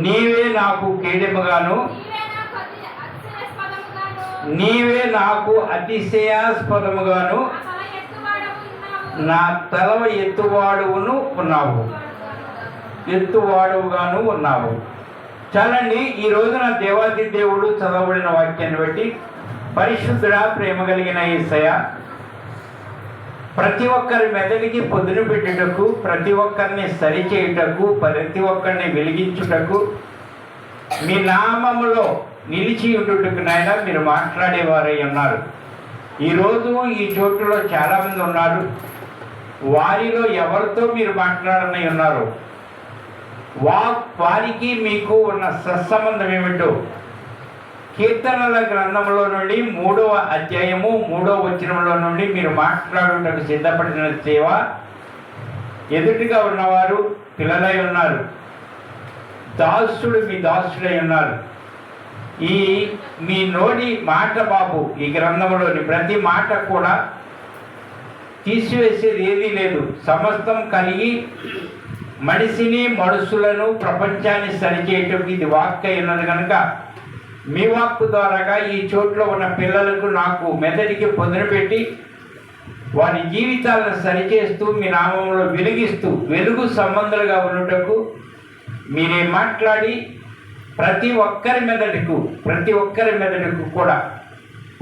నీవే నాకు కేడెముగాను, నీవే నాకు అతిశయాస్పదముగాను, నా తల ఎత్తువాడువును ఉన్నావు, ఎత్తువాడువుగాను ఉన్నావు. చాలండి. ఈ రోజున దేవాది దేవుడు చదవబడిన వాక్యాన్ని బట్టి పరిశుద్ధుడా, ప్రేమ కలిగిన యేసయ్య, ప్రతి ఒక్కరి మెదడికి పొదును పెట్టుటకు, ప్రతి ఒక్కరిని సరిచేయుటకు, ప్రతి ఒక్కరిని వెలిగించుటకు, మీ నామములో నిలిచి ఉండుటకు నాయన మీరు మాట్లాడేవారై ఉన్నారు. ఈరోజు ఈ చోటులో చాలామంది ఉన్నారు. వారిలో ఎవరితో మీరు మాట్లాడనై ఉన్నారు, వారికి మీకు ఉన్న సత్సంబంధం ఏమిటో కీర్తనల గ్రంథంలో నుండి 3వ అధ్యాయము 3వ వచనంలో నుండి మీరు మాట్లాడుటకు సిద్ధపడిన సేవ. ఎదుటిగా ఉన్నవారు పిల్లలై ఉన్నారు, దాసుడు మీ దాసుడై ఉన్నారు. ఈ మీ నోటి మాట బాబు, ఈ గ్రంథంలోని ప్రతి మాట కూడా తీసివేసేది ఏదీ లేదు. సమస్తం కలిగి మనిషిని, మనుషులను, ప్రపంచాన్ని సరిచేయటం ఇది వాక్కు ఉన్నది కనుక మీ వాక్కు ద్వారాగా ఈ చోట్లో ఉన్న పిల్లలకు, నాకు మెదడికి పొందున పెట్టి వారి జీవితాలను సరిచేస్తూ మీ నామంలో వెలిగిస్తూ వెలుగు సంబంధాలుగా ఉండటకు మీరే మాట్లాడి ప్రతి ఒక్కరి మెదడుకు కూడా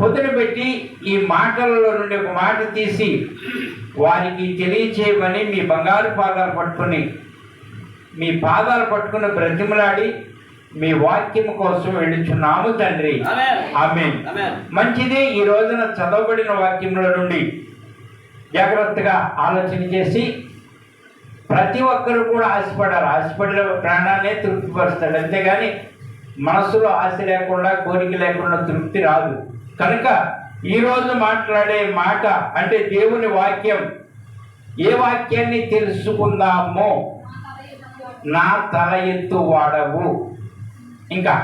పొందున పెట్టి ఈ మాటలలో నుండి ఒక మాట తీసి వారికి తెలియచేయమని మీ బంగారు పాదాలు పట్టుకుని బ్రతిమలాడి మీ వాక్యము కోసం వెళ్ళుచున్నాము తండ్రి. ఆమేన్. మంచిదే. ఈ రోజున చదవబడిన వాక్యంలో నుండి జాగ్రత్తగా ఆలోచన చేసి ప్రతి ఒక్కరు కూడా ఆశపడిన ప్రాణాన్నే తృప్తిపరుస్తాడు. అంతేగాని మనసులో ఆశ లేకుండా, కోరిక లేకుండా తృప్తి రాదు. కనుక ఈరోజు మాట్లాడే మాట అంటే దేవుని వాక్యం. ఏ వాక్యాన్ని తెలుసుకుందామో, నా తల ఎత్తు వాడవు, ఇంకా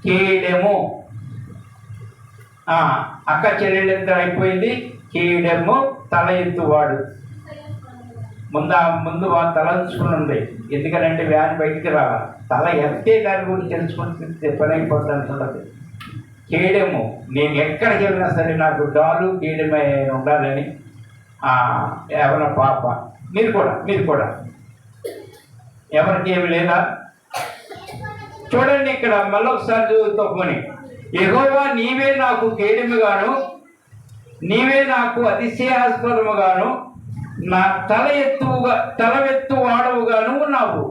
కేడెము. అక్క చెల్లెళ్ళంతా అయిపోయింది. కేడెము తల ఎత్తువాడు. ముందు తలంచుకుని ఉంది. ఎందుకనంటే వ్యాన్ బయటికి రావాలి. తల ఎత్తే దాని గురించి తెలుసుకుంటే పని అయిపోతుంది అంటున్నది. కేడెము. నేను ఎక్కడికి వెళ్ళినా సరే నాకు డాలు కేడెమే ఉండాలని ఎవరి పాప. మీరు కూడా ఎవరికి ఏమి లేదా? చూడండి, ఇక్కడ మళ్ళొకసారి చదువుతామని. యెహోవా నీవే నాకు కేడెముగాను, నీవే నాకు అతిశయాస్పదముగాను, నా తల ఎత్తు వాడవుగాను ఉన్నావు.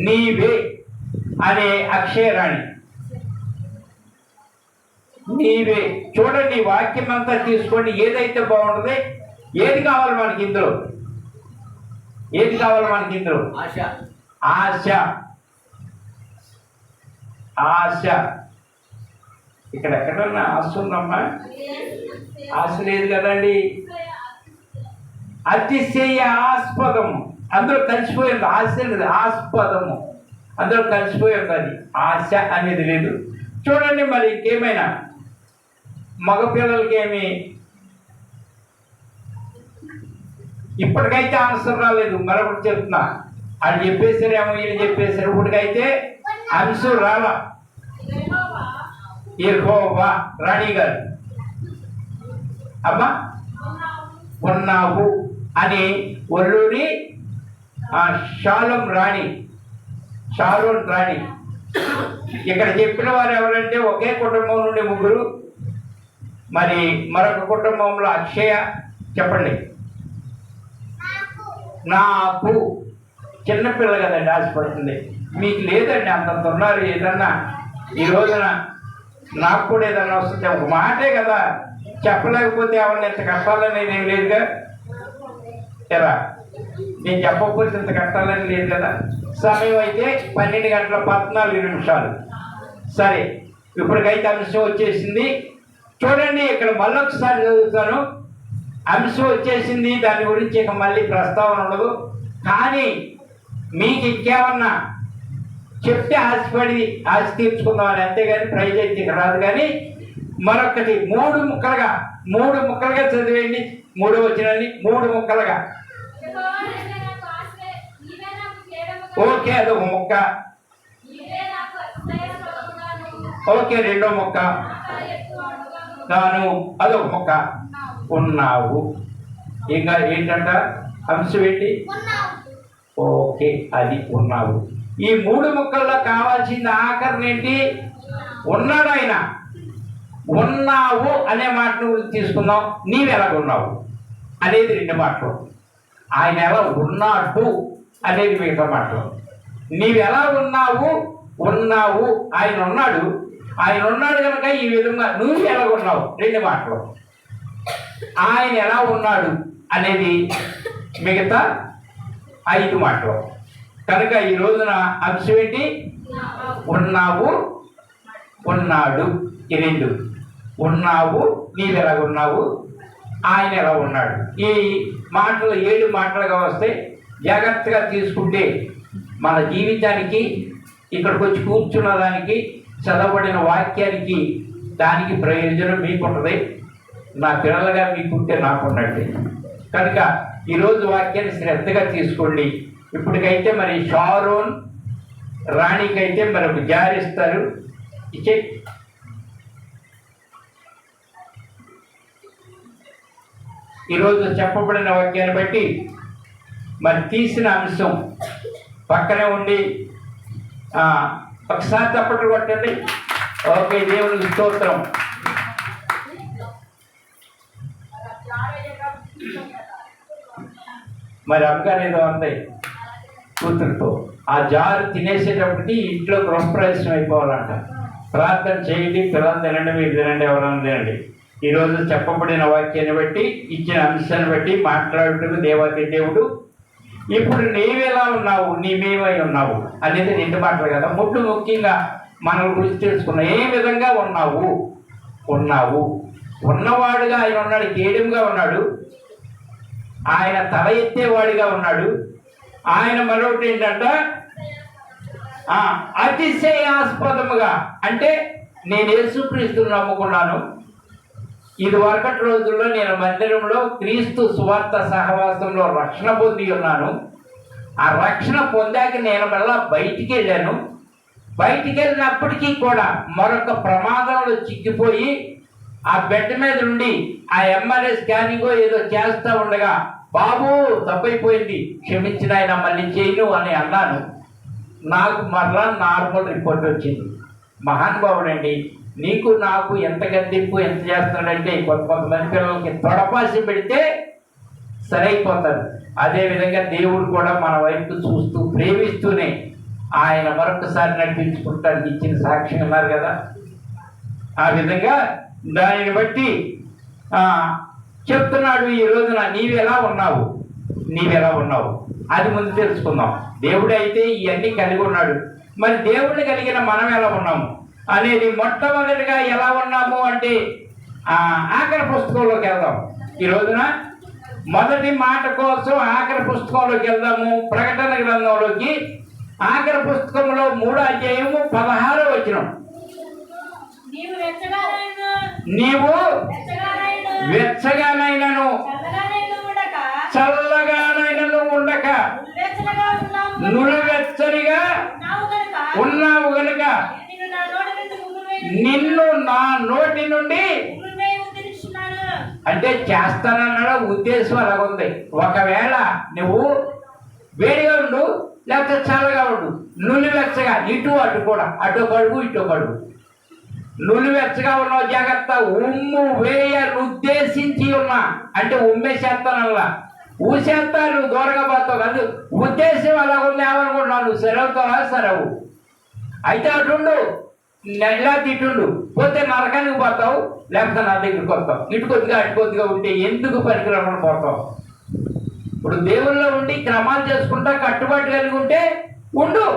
నీవే అనే అక్షరాణి, నీవే. చూడండి, వాక్యం అంతా తీసుకోండి. ఏదైతే బాగుంటుంది, ఏది కావాలి మనకి ఇందులో? ఆశ. ఇక్కడ ఎక్కడన్నా ఆశ ఉందమ్మా? ఆశ లేదు కదండి. అతిశయాస్పదము అందులో కలిసిపోయింది. ఆశ లేదు, ఆస్పదము అందులో కలిసిపోయింది. అది ఆశ అనేది లేదు. చూడండి, మరి ఇంకేమైనా మగపిల్లలకి ఏమి ఇప్పటికైతే ఆన్సర్ రాలేదు. మరొకటి చెప్తున్నా, అది చెప్పేసారేమో, వీళ్ళు చెప్పేసారు. ఇప్పటికైతే ఆన్సర్ రాలా. యెహోవా రాణి గారు అమ్మా ఉన్నావు అని ఒల్లూరి షారోన్ రాణి. ఇక్కడ చెప్పిన వారు ఎవరంటే ఒకే కుటుంబం నుండి 3. మరి మరొక కుటుంబంలో అక్షయ. చెప్పండి. నాకు చిన్నపిల్ల కదండి ఆశపడుతుంది. మీకు లేదండి, అంతంత ఉన్నారు. ఏదన్నా ఈ రోజున నాకు కూడా ఏదన్నా వస్తుంది. ఒక మాటే కదా, చెప్పలేకపోతే ఎవరిని ఇంత కట్టాలనేది ఏం లేదుగా. ఎలా నేను చెప్పకపోతే ఇంత కట్టాలని లేదు కదా. సమయం అయితే 12:14. సరే, ఇప్పటికైతే అంశం వచ్చేసింది. చూడండి, ఇక్కడ మళ్ళొకసారి చదువుతాను. అంశం వచ్చేసింది, దాని గురించి ఇక మళ్ళీ ప్రస్తావన ఉండదు. కానీ మీకు ఇంకేమన్నా చెప్తే ఆశ తీర్చుకుందామని, అంతేగాని ప్రైజ్ అయితే రాదు. కానీ మరొకటి 3 ముక్కలుగా చదివేయండి. 3వ వచనాన్ని 3 ముక్కలుగా. ఓకే, అదొక ముక్క. ఓకే, రెండో ముక్క. తాను అదొక ముక్క. ఉన్నావు. ఇంకా ఏంటంట అంశం ఏంటి? ఓకే, అది ఉన్నావు. ఈ మూడు ముక్కల్లో కావాల్సింది ఆఖరిని ఏంటి? ఉన్నాడు ఆయన. ఉన్నావు అనే మాటను గురించి తీసుకుందాం. నీవెలాగున్నావు అనేది రెండు మాటలు. ఆయన ఎలా ఉన్నాడు అనేది మిగతా మాటలు. నీవెలా ఉన్నావు? ఉన్నావు, ఆయన ఉన్నాడు. ఆయన ఉన్నాడు కనుక ఈ విధంగా నువ్వు ఎలాగున్నావు రెండు మాటలు. ఆయన ఎలా ఉన్నాడు అనేది మిగతా 5 మాటలు. కనుక ఈ రోజున అంశం ఏంటి? ఉన్నావు, ఉన్నాడు. ఈ రెండు. ఉన్నావు, నీవెలాగున్నావు, ఆయన ఎలా ఉన్నాడు. ఈ మాటలు 7 మాటలుగా వస్తే జాగ్రత్తగా తీసుకుంటే మన జీవితానికి, ఇక్కడికి వచ్చి కూర్చున్న దానికి, చదవబడిన వాక్యానికి, దానికి ప్రయోజనం మీకుంటుంది. నా పిల్లలుగా మీకుంటే నాకున్నట్టే. కనుక ఈరోజు వాక్యాన్ని శ్రద్ధగా తీసుకోండి. ఇప్పటికైతే మరి షారోన్ రాణికైతే మనకు జారిస్తారు. ఇచ్చే ఈరోజు చెప్పబడిన వాక్యాన్ని బట్టి మరి తీసిన అంశం పక్కనే ఉండి ఒకసారి చప్పట్లు కొట్టండి. ఓకే, దేవునికి స్తోత్రం. మరి అమ్మగారు ఏదో అంది కూతురుతో, ఆ జారు తినేసేటప్పటికి ఇంట్లో గృహప్రవేశం అయిపోవాలంట. ప్రార్థన చేయండి, పిల్లలు తినండి, మీరు తినండి, ఎవరన్నా తినండి. ఈరోజు చెప్పబడిన వాక్యాన్ని బట్టి, ఇచ్చిన అంశాన్ని బట్టి మాట్లాడుటకు దేవాది దేవుడు ఇప్పుడు నీవెలా ఉన్నావు, నీవేమై ఉన్నావు అనేది 2 మాటలు కదా. ముఖ్యంగా మన గురించి తెలుసుకున్నా. ఏ విధంగా ఉన్నావు? ఉన్నావు. ఉన్నవాడుగా ఆయన ఉన్నాడు, కేడుగా ఉన్నాడు. ఆయన తల ఎత్తేవాడిగా ఉన్నాడు. ఆయన మరొకటి ఏంటంట, అతిశయాస్పదముగా, అంటే నేను యేసుక్రీస్తుని నమ్ముకున్నాను. ఇది వరకటి రోజుల్లో నేను మందిరంలో క్రీస్తు సువార్త సహవాసంలో రక్షణ పొంది ఉన్నాను. ఆ రక్షణ పొందాక నేను మళ్ళా బయటికి వెళ్ళాను. బయటికి వెళ్ళినప్పటికీ కూడా మరొక ప్రమాదంలో చిక్కిపోయి ఆ బెడ్ మీద నుండి ఆ ఎంఆర్ఐ స్కానింగ్ ఏదో చేస్తూ ఉండగా, బాబు తప్పైపోయింది, క్షమించిన ఆయన మళ్ళీ చేయను అని అన్నాను. నాకు మరలా నార్మల్ రిపోర్ట్ వచ్చింది. మహానుభావుడండి. నీకు నాకు ఎంత గద్దింపు ఎంత చేస్తున్నాడంటే, కొంతమంది పిల్లలకి తొడపాసి పెడితే సరైపోతారు. అదేవిధంగా దేవుడు కూడా మన వైపు చూస్తూ ప్రేమిస్తూనే ఆయన మరొకసారి నడిపించుకుంటానికి ఇచ్చిన సాక్ష్యం ఉన్నారు కదా. ఆ విధంగా దానిని బట్టి చెప్తున్నాడు ఈ రోజున నీవెలా ఉన్నావు, నీవెలా ఉన్నావు అది ముందు తెలుసుకుందాం. దేవుడు అయితే ఇవన్నీ కలిగి ఉన్నాడు. మరి దేవుడిని కలిగిన మనం ఎలా ఉన్నాము అనేది మొట్టమొదటిగా ఎలా ఉన్నాము అంటే ఆఖరి పుస్తకంలోకి వెళ్దాం. ఈ రోజున మొదటి మాట కోసం ఆఖరి పుస్తకంలోకి వెళ్దాము. ప్రకటన గ్రంథంలోకి ఆఖరి పుస్తకంలో 3వ అధ్యాయము 16వ వచనం. నీవు వెచ్చగానైనను చల్లగానైనను ఉండక నులువెచ్చనిగా ఉన్నావు గనుక నిన్ను నా నోటి నుండి అంటే చేస్తానన్న ఉద్దేశం అలాగుంది. ఒకవేళ నువ్వు వేడిగా ఉండు, లేకపోతే చల్లగా ఉండు, నులివెచ్చగా, ఇటు అటు కూడా, అటు కడుగు ఇటు కడుగు, నులివెచ్చగా ఉన్నావు జాగ్రత్త. ఉమ్ము వేయాలని ఉద్దేశించి ఉన్నా అంటే ఉమ్మేసేస్తానల్లా, ఊసేస్తా, నువ్వు దూరంగా పోతావు కాదు. ఉద్దేశం అలా ఉంది. ఏమనుకుంటున్నావు? నువ్వు సెలవుతావా? సెలవు అయితే అటుండు, ఇలా తిట్టుండు, పోతే నరకానికి పోతావు, లేకపోతే నా దగ్గరికి వస్తావు. ఇటు కొద్దిగా అటు కొద్దిగా ఉంటే ఎందుకు పనికిరమని పోతావు. ఇప్పుడు దేవుల్లో ఉండి క్రమాలు చేసుకుంటా కట్టుబాటు కలిగి ఉంటే ఉండు.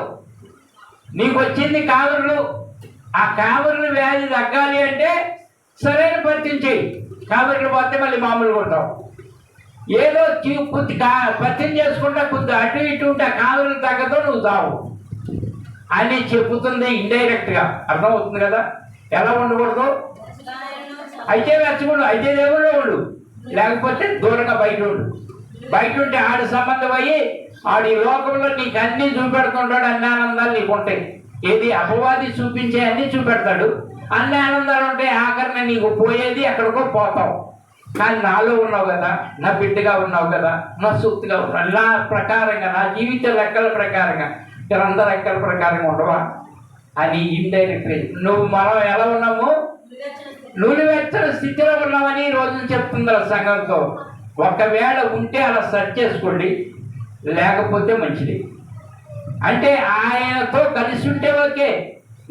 నీకు వచ్చింది కావరులు, ఆ కావరులు వ్యాధి తగ్గాలి అంటే సరైన పరిచయం చేయి. కావరులు పోతే మళ్ళీ మామూలుగా ఉంటావు. ఏదో కొద్ది పరిచయం చేసుకుంటా కొద్ది అటు ఇటు ఉంటే ఆ కావరులు తగ్గదో నువ్వు తావు అని చెబుతుంది ఇండైరెక్ట్గా. అర్థమవుతుంది కదా ఎలా ఉండకూడదు. అయితే వెచ్చకూడదు, అయితే దేవుళ్ళు ఉండు, లేకపోతే దూరంగా బయట ఉండు. బయట ఉంటే ఆడ సంబంధం అయ్యి ఆడు ఈ లోకంలో నీకు అన్ని చూపెడుతుంటాడు, అన్ని ఆనందాలు నీకు ఉంటాయి. ఏది అపవాది చూపించే అన్ని చూపెడతాడు, అన్ని ఆనందాలు ఉంటాయి. ఆఖరిని నీకు పోయేది ఎక్కడికో పోతావు. కానీ నాలో ఉన్నావు కదా, నా బిడ్డగా ఉన్నావు కదా, నా సూక్తిగా ఉన్నావు, నా ప్రకారంగా నా జీవిత లెక్కల ప్రకారంగా గ్రంథ లెక్కల ప్రకారంగా ఉండవా అని ఇండైరెక్ట్ మనం ఎలా ఉన్నాము, నులివెచ్చని స్థితిలో ఉన్నామని రోజు చెప్తుంది సంఘంతో. ఒకవేళ ఉంటే అలా సెర్చ్ చేసుకోండి, లేకపోతే మంచిది. అంటే ఆయనతో కలిసి ఉంటే ఓకే,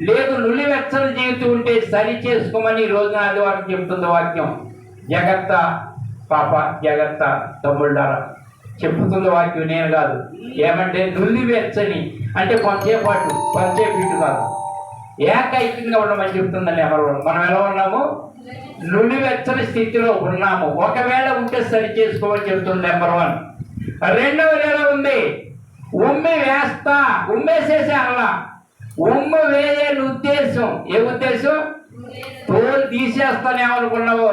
లేదు నులివెచ్చని జీవితం ఉంటే సరి చేసుకోమని రోజున ఆదివారం చెప్తుంది వాక్యం. జాగ్రత్త పాప, జాగ్రత్త తమ్ముళ్ళారా చెప్పుతుంది వాక్యం, నేను కాదు. ఏమంటే నులివెచ్చని అంటే కొంతసేపు ఇటు కాదు, ఏకైక్యంగా ఉండమని చెప్తుందని. మనం ఎలా ఉన్నాము, నులివెచ్చని స్థితిలో ఉన్నాము. ఒకవేళ ఉంటే సరి చేసుకోమని చెప్తుంది నెంబర్ 1. రెండవది ఎలా ఉంది, ఉమ్మేసేసే అలా ఉమ్ము వేయే ఉద్దేశం. ఏ ఉద్దేశం, తోలు తీసేస్తానేమనుకున్నావో.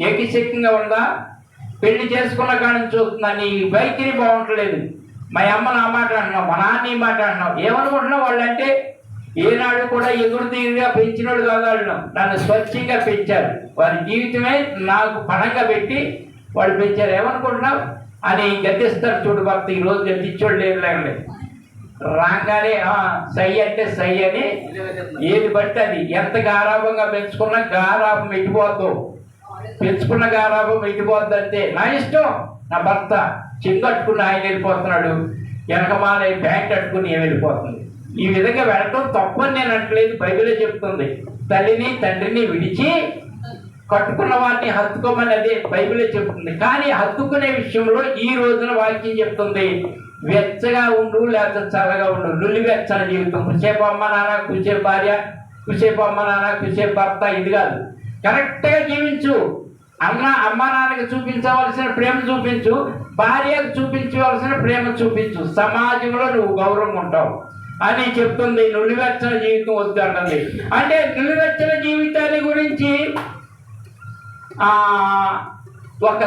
ఏకశక్తిగా ఉందా, పెళ్లి చేసుకున్న కానీ చూస్తున్నా నీ వైఖరి బాగుంటలేదు. మా అమ్మ నా మాట అంటున్నావు, మా నాన్న ఈ మాట అంటున్నావు. ఏమనుకుంటున్నావు, వాళ్ళంటే ఏనాడు కూడా ఎదురు తీరుగా పెంచినోడు కాదు. వాళ్ళు నన్ను స్వచ్ఛంగా పెంచారు, వారి జీవితమే నాకు పణంగా పెట్టి వాళ్ళు పెంచారు. ఏమనుకుంటున్నావు అని గద్దిస్తారు. చూడు భర్త ఈరోజు గద్దించోడు లేదు, లేకపోతే రాగానే సై అంటే సై అని ఏది బట్టి అది. ఎంత గారాభంగా పెంచుకున్నా గారాభం ఎట్టిపోద్దు, పెంచుకున్న గారాభం ఎట్టిపోద్దు అంతే. నా ఇష్టం, నా భర్త చింగట్టుకుని ఆయన వెళ్ళిపోతున్నాడు, వెనకమాల ప్యాంట్ అట్టుకుని ఏం వెళ్ళిపోతుంది. ఈ విధంగా వెళ్ళటం తప్పని నేను అంటలేదు, బైబిలే చెప్తుంది. తల్లిని తండ్రిని విడిచి కట్టుకున్న వారిని హత్తుకోమని అదే బైబిలే చెప్తుంది. కానీ హత్తుకునే విషయంలో ఈ రోజున వాక్యం చెప్తుంది, వెచ్చగా ఉండు లేకపోతే చల్లగా ఉండు. నులివెచ్చని జీవితం, కుసేపు అమ్మ నాన్న, కుసేపు భార్య, కుసేపు అమ్మ నాన్న, కుసేపు భర్త, ఇది కాదు. కరెక్ట్గా జీవించు. అమ్మ నాన్నకి చూపించవలసిన ప్రేమ చూపించు, భార్యకు చూపించవలసిన ప్రేమ చూపించు. సమాజంలో నువ్వు గౌరవం ఉంటావు అని చెప్తుంది. నులివెచ్చని జీవితం వద్దు అంటుంది. అంటే నులివెచ్చని జీవితాన్ని గురించి ఒక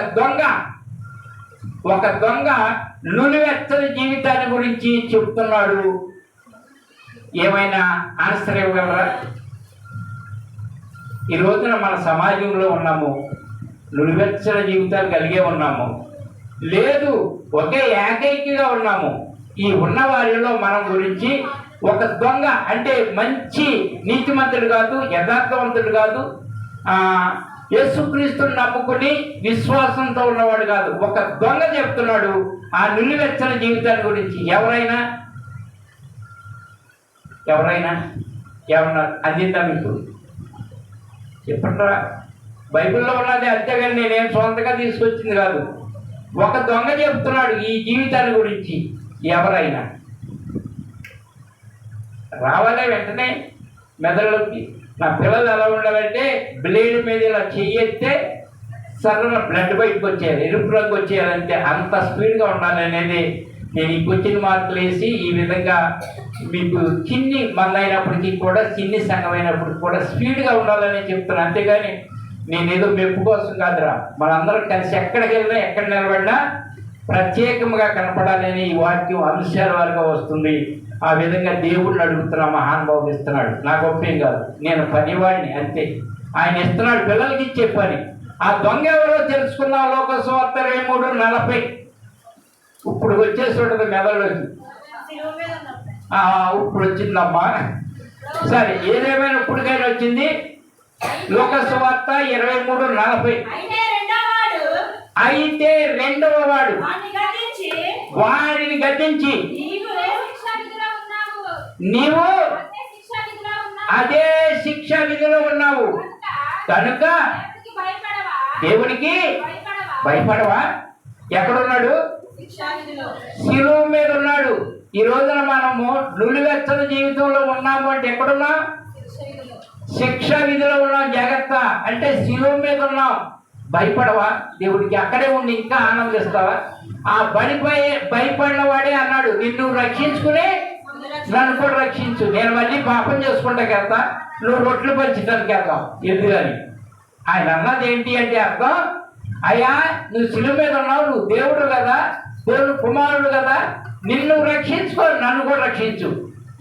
దొంగ నులివెచ్చని జీవితాన్ని గురించి చెప్తున్నాడు. ఏమైనా ఆన్సర్ ఇవ్వగలరా? ఈ రోజున మన సమాజంలో ఉన్నాము, నులివెచ్చని జీవితాలు కలిగే ఉన్నాము, లేదు ఒకే ఏకైకిగా ఉన్నాము. ఈ ఉన్న వారిలో మనం గురించి ఒక దొంగ అంటే మంచి నీతిమంతుడు కాదు, యథార్థవంతుడు కాదు, యేసుక్రీస్తుని నమ్ముకుని విశ్వాసంతో ఉన్నవాడు కాదు, ఒక దొంగ చెప్తున్నాడు ఆ నులివెచ్చని జీవితాన్ని గురించి. ఎవరైనా ఏమన్నా అందిద్దా మీకు? చెప్పండిరా. బైబిల్లో ఉన్నది అంతేగాని నేనేం సొంతగా తీసుకొచ్చింది కాదు. ఒక దొంగ చెప్తున్నాడు ఈ జీవితాన్ని గురించి. ఎవరైనా రావాలే వెంటనే మెదడులోకి. నా పిల్లలు ఎలా ఉండాలంటే బ్లేడ్ మీద ఇలా చెయ్యితే సర్ర బ్లడ్ బయటకు వచ్చేయాలి, ఎరుపు రంగు వచ్చేయాలంటే అంత స్పీడ్గా ఉండాలి అనేది నేను ఈ క్వశ్చన్ మార్కులు వేసి ఈ విధంగా మీకు చిన్ని మంద అయినప్పటికీ కూడా, చిన్ని సంఘం అయినప్పటికీ కూడా స్పీడ్గా ఉండాలని చెప్తున్నాను. అంతేగాని నేను ఏదో మెప్పు కోసం కాదురా. మనందరం కలిసి ఎక్కడికి వెళ్ళినా ఎక్కడ నిలబడినా ప్రత్యేకంగా కనపడాలని ఈ వాక్యం అంశాల వారిగా వస్తుంది. ఆ విధంగా దేవుడిని అడుగుతున్నా, మహానుభావుడు ఇస్తున్నాడు. నాకు ఒప్పేం కాదు, నేను పనివాడిని అంతే. ఆయన ఇస్తున్నాడు పిల్లలకి ఇచ్చే పని. ఆ దొంగ ఎవరో తెలుసుకుందాం. లోకసువార్త 23:40 ఇప్పుడు వచ్చేసి ఉంటుంది మెదడులోకి. ఇప్పుడు వచ్చిందమ్మా. సరే, ఏదేమైనా ఇప్పటికైనా వచ్చింది. లోకసువార్త 23:40. అయితే రెండవ వాడు వాడిని గద్దించి, నీవు అదే శిక్ష విధిలో ఉన్నావు కనుక దేవునికి భయపడవా? ఎక్కడున్నాడు? శిలువ మీద ఉన్నాడు. ఈ రోజున మనము నులివెచ్చని జీవితంలో ఉన్నాము అంటే ఎక్కడున్నాం? శిక్ష విధిలో ఉన్నాం. జాగ్రత్త అంటే శిలువ మీద ఉన్నాం. భయపడవా? దేవుడికి అక్కడే ఉండి ఇంకా ఆనందిస్తావా? ఆ భయపడిన వాడే అన్నాడు, నిన్ను రక్షించుకుని నన్ను కూడా రక్షించు. నేను మళ్ళీ పాపం చేసుకుంటాకి వెళ్తా, నువ్వు రొట్టెలు పంచడానికి వెళ్తాం ఎందుకని. ఆయన అన్నది ఏంటి అంటే అర్థం, అయ్యా నువ్వు శిలువ మీద ఉన్నావు, నువ్వు దేవుడు కదా, దేవుడు కుమారుడు కదా, నిన్ను రక్షించుకో, నన్ను కూడా రక్షించు.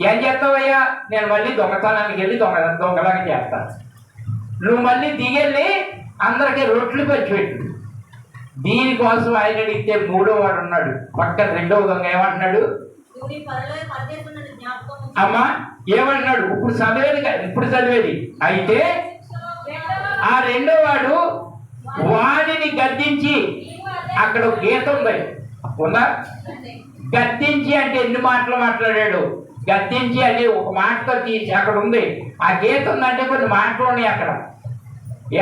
ఏం చేస్తావయ్యా? నేను మళ్ళీ దొంగతనానికి వెళ్ళి దొంగలాగా చేస్తాను. నువ్వు మళ్ళీ దిగెళ్ళి అందరికీ రొట్లు పంచిపెట్టు. దీనికోసం ఆయన అడిగితే మూడో వాడు ఉన్నాడు పక్కన, రెండవ దొంగ ఏమంటున్నాడు? అమ్మా ఏమంటున్నాడు? ఇప్పుడు చదివేది అయితే ఆ రెండో వాడు వాడిని గద్దించి, అక్కడ గీత ఉంది ఉందా? గద్దించి అంటే ఎన్ని మాటలు మాట్లాడాడు? గద్దించి అని ఒక మాటతో తీసి అక్కడ ఉంది. ఆ గీత ఉందంటే కొన్ని మాటలు ఉన్నాయి అక్కడ.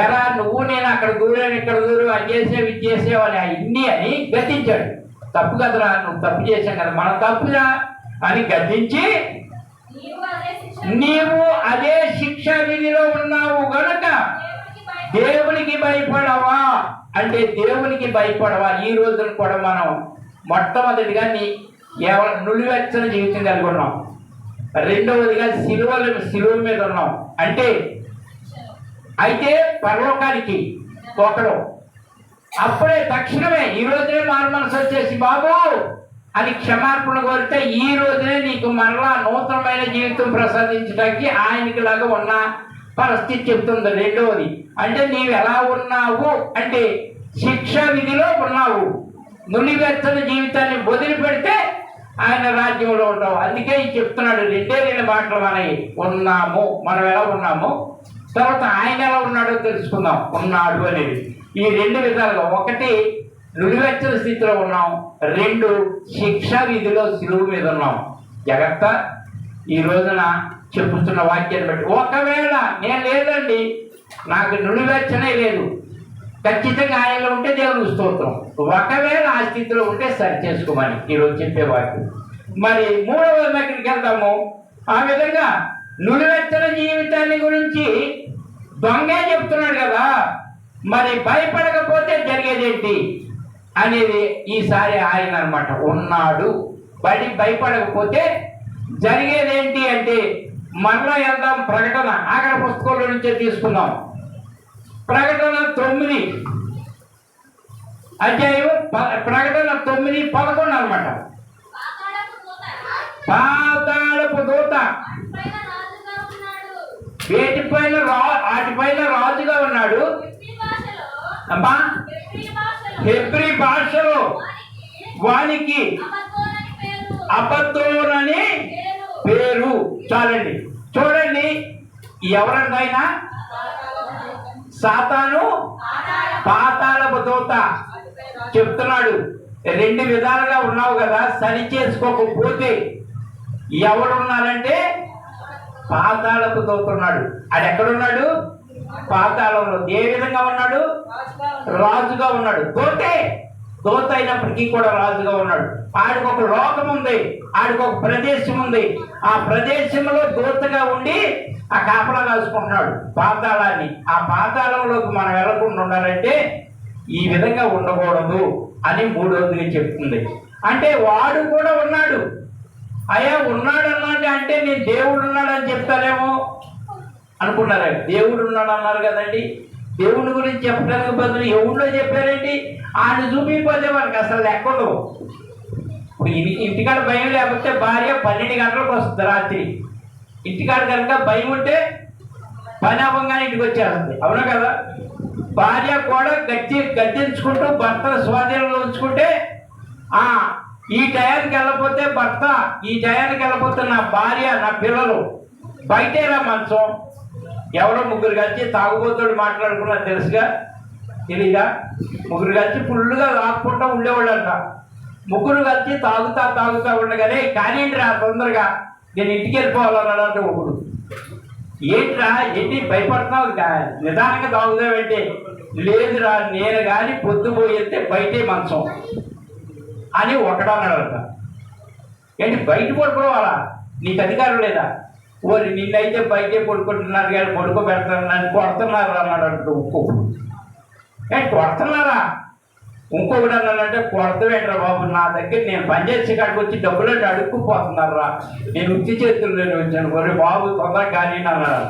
ఎరా నువ్వు నేను అక్కడ దూరాను, ఇక్కడ దూరం, అది చేసేవి ఇది చేసేవు అని ఇన్ని అని గద్దించాడు. తప్పు కదరా, నువ్వు తప్పు చేశావు కదా, మన తప్పురా అని గద్దించి, నీవు అదే శిక్ష విధిలో ఉన్నావు గనుక దేవునికి భయపడవా అంటే దేవునికి భయపడవా. ఈ రోజున కూడా మనం మొట్టమొదటిగా నులివెచ్చని జీవితం కలిగి ఉన్నాం. రెండవదిగా సిలువ మీద ఉన్నాం. అంటే అయితే పరలోకానికి ఒకడు అప్పుడే తక్షణమే ఈ రోజునే మారు మనసు వచ్చేసి బాబు అని క్షమార్పణ కోరితే ఈ రోజునే నీకు మరలా నూతనమైన జీవితం ప్రసాదించడానికి ఆయనకి లాగా ఉన్న పరిస్థితి చెప్తుంది. రెండవది అంటే నీవు ఎలా ఉన్నావు అంటే శిక్ష విధిలో ఉన్నావు. నులివెచ్చని జీవితాన్ని వదిలిపెడితే ఆయన రాజ్యంలో ఉంటావు. అందుకే చెప్తున్నాడు రెండు మాటలు మనకి ఉన్నాము, మనం ఎలా ఉన్నాము, తర్వాత ఆయన ఎలా ఉన్నాడో తెలుసుకుందాం. ఉన్నాడు అనేది ఈ రెండు విధాలుగా, ఒకటి నులివెచ్చని స్థితిలో ఉన్నాం, రెండు శిక్ష విధిలో సిలువ మీద ఉన్నాం. జాగ్రత్త. ఈ రోజున చెప్పుతున్న వాక్యాన్ని బట్టి ఒకవేళ నేను లేదండి, నాకు నులివెచ్చనే లేదు, ఖచ్చితంగా ఆయనలో ఉంటే దేవునికి స్తోత్రం. ఒకవేళ ఆ స్థితిలో ఉంటే సరి చేసుకోమని ఈరోజు చెప్పేవాడు. మరి మూడవ దగ్గరికి వెళ్తాము. ఆ విధంగా నులివెచ్చని జీవితాన్ని గురించి దొంగే చెప్తున్నాడు కదా, మరి భయపడకపోతే జరిగేదేంటి అనేది ఈసారి ఆయన అన్నమాట. ఉన్నాడు భయపడకపోతే జరిగేదేంటి అంటే మరలా వెళ్దాం. ప్రకటన ఆఖర పుస్తకంలో నుంచే తీసుకుందాం. ప్రకటన 9 అధ్యాయం, ప్రకటన 9:11 అన్నమాట. పాతాళపు దూత వాటిపైన రాజుగా ఉన్నాడు. అమ్మా హెబ్రీ భాషలో వానికి అబద్దోనని పేరు. చాలండి. చూడండి, ఎవరంటైనా సాతాను పాతాళపు దూత చెప్తున్నాడు. రెండు విధాలుగా ఉన్నావు కదా, సరి చేసుకోకపోతే ఎవడున్నారంటే పాతాళపు దూత ఉన్నాడు. అది ఎక్కడున్నాడు? పాతాళంలో. ఏ విధంగా ఉన్నాడు? రాజుగా ఉన్నాడు. దూత అయినప్పటికీ కూడా రాజుగా ఉన్నాడు. ఆడికి ఒక లోకం ఉంది, ఆడికి ఒక ప్రదేశం ఉంది. ఆ ప్రదేశంలో దూతగా ఉండి ఆ కాపలా కాసుకుంటున్నాడు పాతాళాన్ని. ఆ పాతాళంలోకి మనం వెళ్ళకుండా ఉండాలంటే ఈ విధంగా ఉండకూడదు అని మూడవదిగా చెప్తుంది. అంటే వాడు కూడా ఉన్నాడు. అయ్యా ఉన్నాడు అన్నాడు అంటే నేను దేవుడు ఉన్నాడని చెప్తారేమో అనుకున్నారా? దేవుడు ఉన్నాడు అన్నారు కదండి. దేవుడి గురించి చెప్పడానికి బదులు ఎవరిలో చెప్పారండి? ఆయన చూపిపోతే మనకు అసలు లెక్కలు. ఇప్పుడు ఇంటికాడ భయం లేకపోతే భార్య 12 గంటలకు వస్తుంది రాత్రి. ఇంటికాడ కనుక భయం ఉంటే పని అవ్వగానే ఇంటికి వచ్చేస్తుంది. అవునా కదా? భార్య కూడా గద్దించుకుంటూ భర్త స్వాధీనంలో ఉంచుకుంటే ఈ టయానికి వెళ్ళకపోతే భర్త, ఈ టయానికి వెళ్ళకపోతే నా భార్య, నా పిల్లలు బయటేరా మంచం. ఎవరో ముగ్గురు కలిసి తాగుబోతుడు మాట్లాడుకున్నా తెలుసుగా, తెలీదా? ముగ్గురు కలిసి ఫుల్గా ఆపుకుంటూ ఉండేవాళ్ళంట. ముగ్గురు కలిసి తాగుతా ఉండగానే కానీ రా తొందరగా నేను ఇంటికి వెళ్ళిపోవాలన్నాడంటే ఒకడు. ఏంటి భయపడుతున్నావు, నిదానంగా తాగుదామంటే లేదురా నేను కానీ పొద్దుపోయితే బయటే మంచం అని ఒకడన్నాడంట. ఏంటి బయట పడుకోవాలా? నీకు అధికారం లేదా? ఓరి నిన్నైతే బయటే పడుకుంటున్నారు కానీ పడుకోబెడతారు, నన్ను కొడుతున్నారు అన్నాడంట ఇంకొకడు. కొడుతున్నారా? ఇంకొకటి అన్నాడంటే కొడతవేంట్రా బాబు, నా దగ్గర నేను పనిచేసే కాడికి వచ్చి డబ్బులు అంటే అడుక్కుపోతున్నారా, నేను ఉత్తి చేతుల్లోనే వచ్చాను, ఒరే బాబు తొందరగా కానీ అన్నాడు.